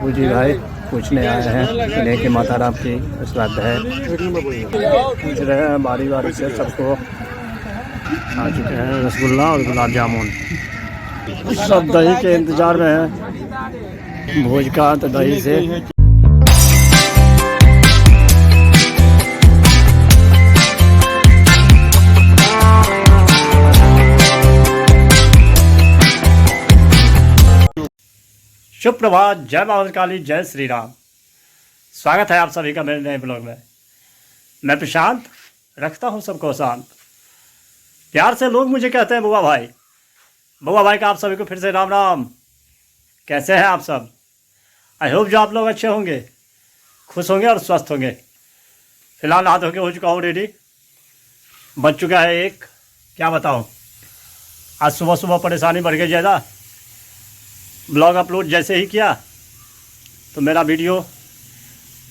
जी भाई पूछने आए हैं लेके माता राम की श्राद्ध है। पूछ रहे हैं बारी बारी से सबको। आ चुके हैं रसगुल्ला और गुलाब जामुन। सब दही के इंतजार में है। भोज का तो दही से। शुभ प्रभात, जय माता काली, जय श्री राम। स्वागत है आप सभी का मेरे नए ब्लॉग में। मैं प्रशांत रखता हूँ सबको शांत। प्यार से लोग मुझे कहते हैं बुआ भाई। बुआ भाई का आप सभी को फिर से राम राम। कैसे हैं आप सब? आई होप जो आप लोग अच्छे होंगे, खुश होंगे और स्वस्थ होंगे। फिलहाल हाथ धो के हो चुका हूँ रेडी। बच चुका है एक, क्या बताऊँ, आज सुबह सुबह परेशानी बढ़ गई ज़्यादा। ब्लॉग अपलोड जैसे ही किया तो मेरा वीडियो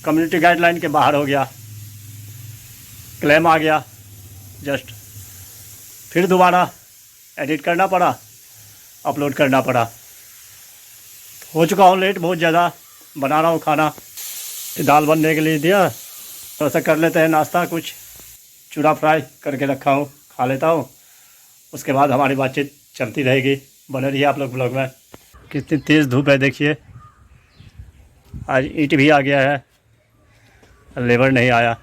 कम्युनिटी गाइडलाइन के बाहर हो गया, क्लेम आ गया। जस्ट फिर दोबारा एडिट करना पड़ा, अपलोड करना पड़ा। हो चुका हूँ लेट बहुत ज़्यादा। बना रहा हूँ खाना, दाल बनने के लिए दिया। थोड़ा सा कर लेते हैं नाश्ता, कुछ चूड़ा फ्राई करके रखा हूँ, खा लेता हूँ। उसके बाद हमारी बातचीत चलती रहेगी। बने रहिए आप लोग ब्लॉग में। कितनी तेज़ धूप है देखिए। आज ईंट भी आ गया है, लेबर नहीं आया।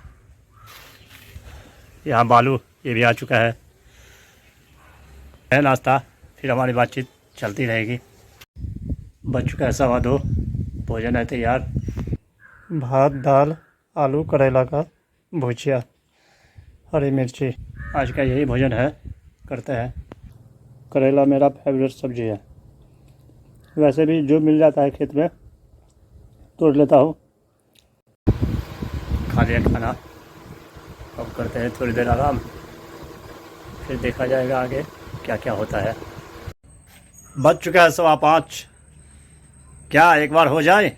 यहाँ बालू ये भी आ चुका है नाश्ता, फिर हमारी बातचीत चलती रहेगी। बच चुका है 2:15। भोजन है तैयार। भात, दाल, आलू करेला का भुजिया, हरी मिर्ची। आज का यही भोजन है, करते हैं। करेला मेरा फेवरेट सब्जी है। वैसे भी जो मिल जाता है खेत में तोड़ लेता हूँ। खा लिया खाना, अब करते हैं थोड़ी देर आराम, फिर देखा जाएगा आगे क्या क्या होता है। बज चुका है 5:15। क्या एक बार हो जाए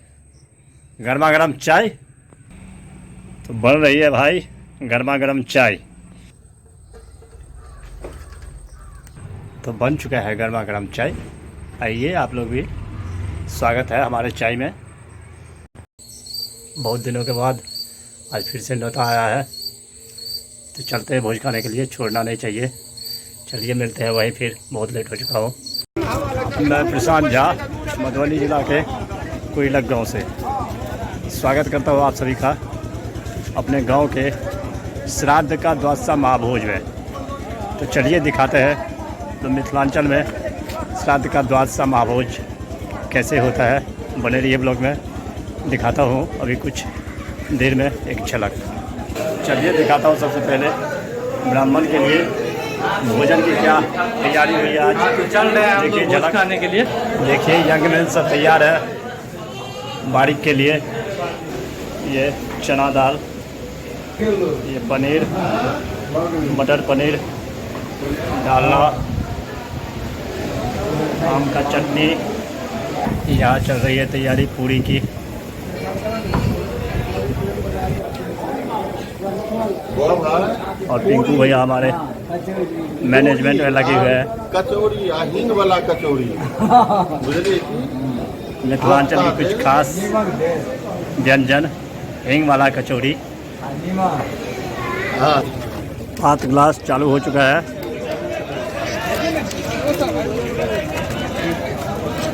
गर्मा गर्म चाय? तो बन रही है भाई गर्मा गर्म चाय। तो बन चुका है गर्मा गर्म चाय। आइए आप लोग भी, स्वागत है हमारे चाय में। बहुत दिनों के बाद आज फिर से न्योता आया है, तो चलते हैं भोज खाने के लिए। छोड़ना नहीं चाहिए। चलिए मिलते हैं वहीं, फिर बहुत लेट हो चुका हूँ। मैं प्रशांत झा, मधुबनी जिला के कोयलक गांव से स्वागत करता हूँ आप सभी का अपने गांव के श्राद्ध का द्वादशा महाभोज में। तो चलिए दिखाते हैं तो मिथिलांचल में श्राद्ध का द्वादशा महाभोज कैसे होता है। बने रहिए ब्लॉग में, दिखाता हूँ अभी कुछ देर में एक झलक। चलिए दिखाता हूँ। सबसे पहले ब्राह्मण के लिए भोजन की क्या तैयारी हुई है। आज चल रहे हैं देखिए झलक खाने के लिए। देखिए यंग मैन सब तैयार है बारीक के लिए। ये चना दाल, ये पनीर, मटर पनीर, डालना, आम का चटनी। यहाँ चल रही है तैयारी पूरी की। और पिंकू भैया हमारे मैनेजमेंट में लगे हुए हैं। कचौड़ी, हिंग वाला कचौड़ी मिथिलांचल की कुछ खास व्यंजन, हिंग वाला कचौड़ी। 7 गिलास चालू हो चुका है।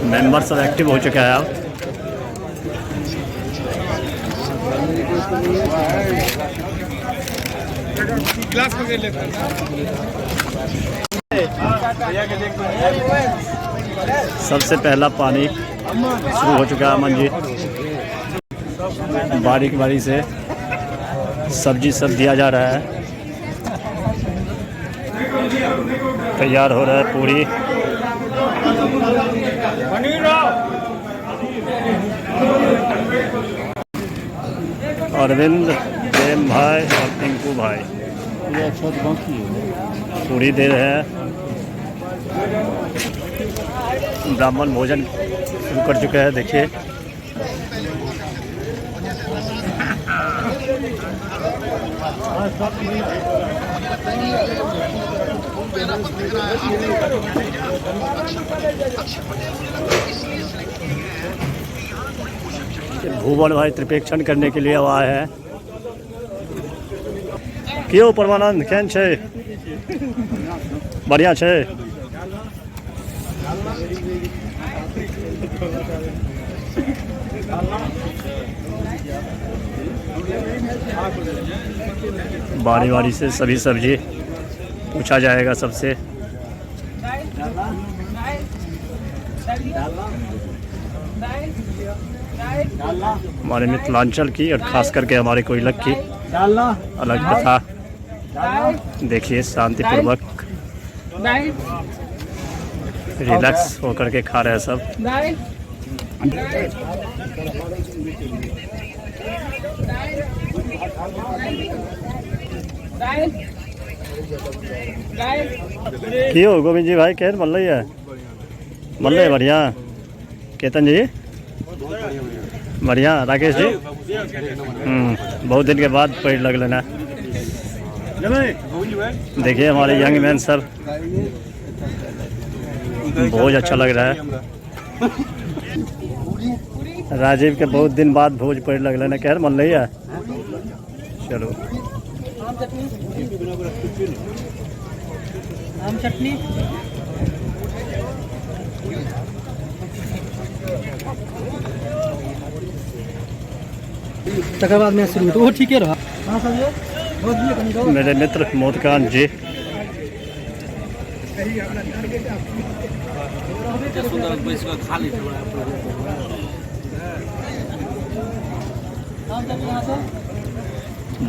मेंबर सब एक्टिव हो चुका है अब। सबसे पहला पानी शुरू हो चुका है। अमन जी बारीक बारीक से सब्जी सब दिया जा रहा है। तैयार हो रहा है पूरी। अरविंद, प्रेम भाई और पिंकू भाई पूरी दे रहे हैं। ब्राह्मण भोजन शुरू कर चुके हैं। देखिए भुवन भाई त्रिपेक्षण करने के लिए आए हैं। क्यों परमानंद केहन छे? बढ़िया छे। बारी बारी से सभी सब्जी पूछा जाएगा सबसे। हमारे मिथिलांचल की और खास करके हमारे कोयलक की अलग कथा। देखिए शांतिपूर्वक रिलैक्स होकर के खा रहे हैं सब। क्यों गोविंद जी भाई कैसे मल रही है? मल रही है बढ़िया। केतन जी बढ़िया। राकेश जी बहुत दिन के बाद पेड़ लग लेना। देखिए हमारे यंग मैन सर बहुत अच्छा लग रहा है। राजीव के बहुत दिन बाद भोज पेड़ लग लेना। कह मन रही है। चलो आम चटनी तकर बाद में शुरू तो वो ठीक है रहा। मेरे मित्र मोदकांत जी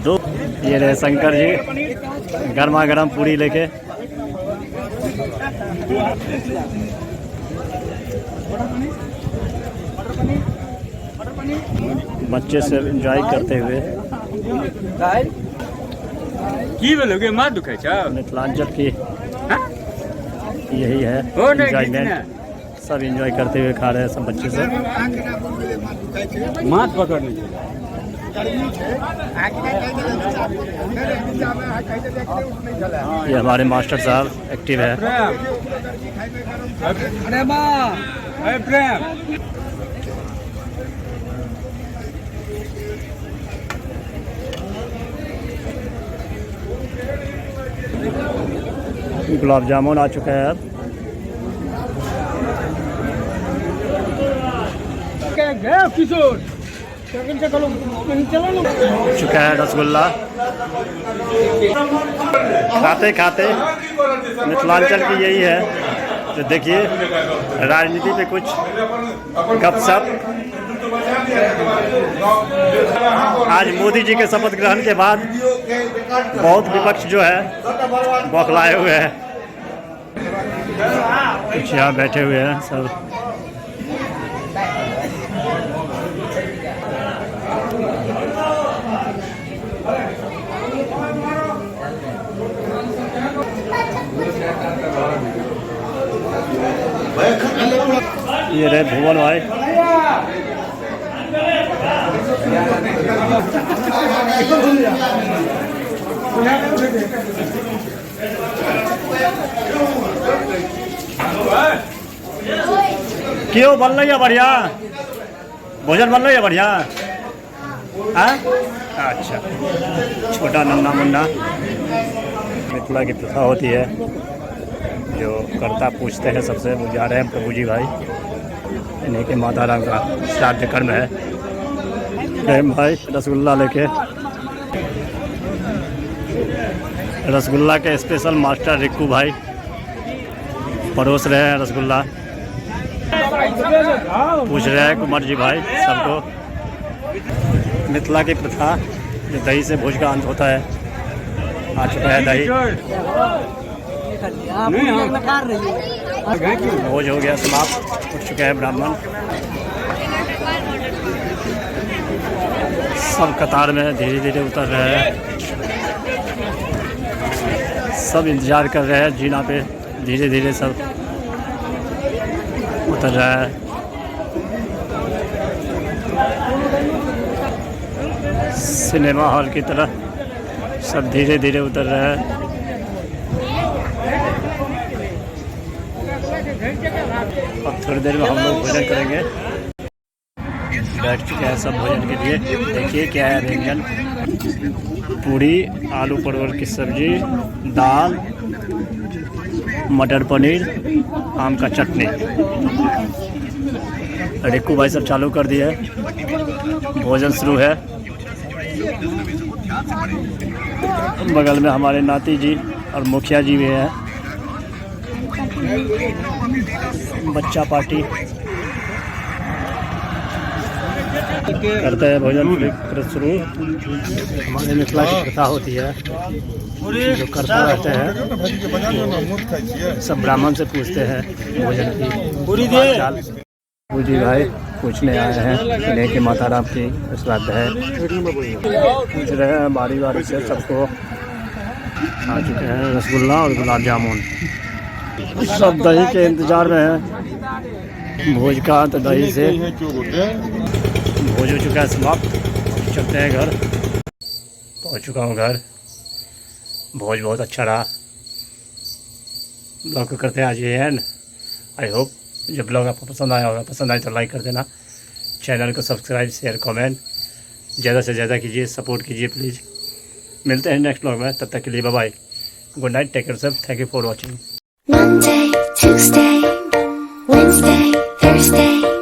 दो। ये रहे शंकर जी गर्मा गर्म पूरी लेके। बच्चे से एंजॉय करते हुए मिथिलांचल की यही है एंजॉयमेंट। सब एंजॉय करते हुए खा रहे हैं सब बच्चे से। माछ पकड़ने ये हमारे मास्टर साहब एक्टिव है। गुलाब जामुन आ चुका है अब। किशोर चुका है रसगुल्ला। खाते खाते मिथिलांचल की यही है। तो देखिए राजनीति पे कुछ गपशप। आज मोदी जी के शपथ ग्रहण के बाद बहुत विपक्ष जो है बौखलाए हुए हैं। कुछ यहाँ बैठे हुए हैं सब। ये रहे भुवन भाई। क्यों बन रही है बढ़िया? भोजन बन रही है बढ़िया? हाँ अच्छा। छोटा नन्ना मुन्ना मिथिला की प्रथा होती है जो कर्ता पूछते हैं सबसे। वो जा रहे हैं प्रभु जी भाई। इन्हीं के माता राम का श्राद्ध कर्म है। प्रेम भाई रसगुल्ला लेके। रसगुल्ला के स्पेशल मास्टर रिक्कू भाई परोस रहे हैं रसगुल्ला। पूछ रहे हैं कुमार जी भाई सबको। मिथिला की प्रथा जो दही से भोज का अंत होता है। आ चुका है दही। भोज हो गया समाप्त। उठ चुके हैं ब्राह्मण। सब कतार में धीरे धीरे उतर रहे हैं। सब इंतजार कर रहे हैं जीना पे। धीरे धीरे सब उतर रहा है। सिनेमा हॉल की तरह सब धीरे धीरे उतर रहे हैं। अब थोड़ी देर में हम लोग भोजन करेंगे। बैठ चुके हैं सब भोजन के लिए। देखिए क्या है व्यंजन, पूरी, आलू परवल की सब्जी, दाल, मटर पनीर, आम का चटनी। रिक्कू भाई सब चालू कर दिए, भोजन शुरू है। बगल में हमारे नाती जी और मुखिया जी भी हैं। बच्चा पार्टी करते हैं भोजन शुरू। हमारे मिथिला की प्रथा होती है जो करते रहते हैं, सब ब्राह्मण से पूछते हैं भोजन की हालचाल। पूजी भाई पूछने आए हैं, सुने कि माता राम की श्राद्ध है, पूछ रहे हैं बारी बारी से सबको। आ चुके हैं रसगुल्ला और गुलाब जामुन, सब दही के इंतजार में हैं। भोज का अंत दही से भोज हो चुका है समाप्त। चलते हैं घर, पहुंच चुका हूं घर। भोज बहुत अच्छा रहा। ब्लॉग को करते हैं आज ये एंड। आई होप जब ब्लॉग आपको पसंद आया होगा, पसंद आए तो लाइक कर देना, चैनल को सब्सक्राइब शेयर कमेंट ज़्यादा से ज़्यादा कीजिए, सपोर्ट कीजिए प्लीज़। मिलते हैं नेक्स्ट ब्लॉग में, तब तक के लिए bye bye, good night, take care सब, thank you for watching. Monday, Tuesday, Wednesday, Thursday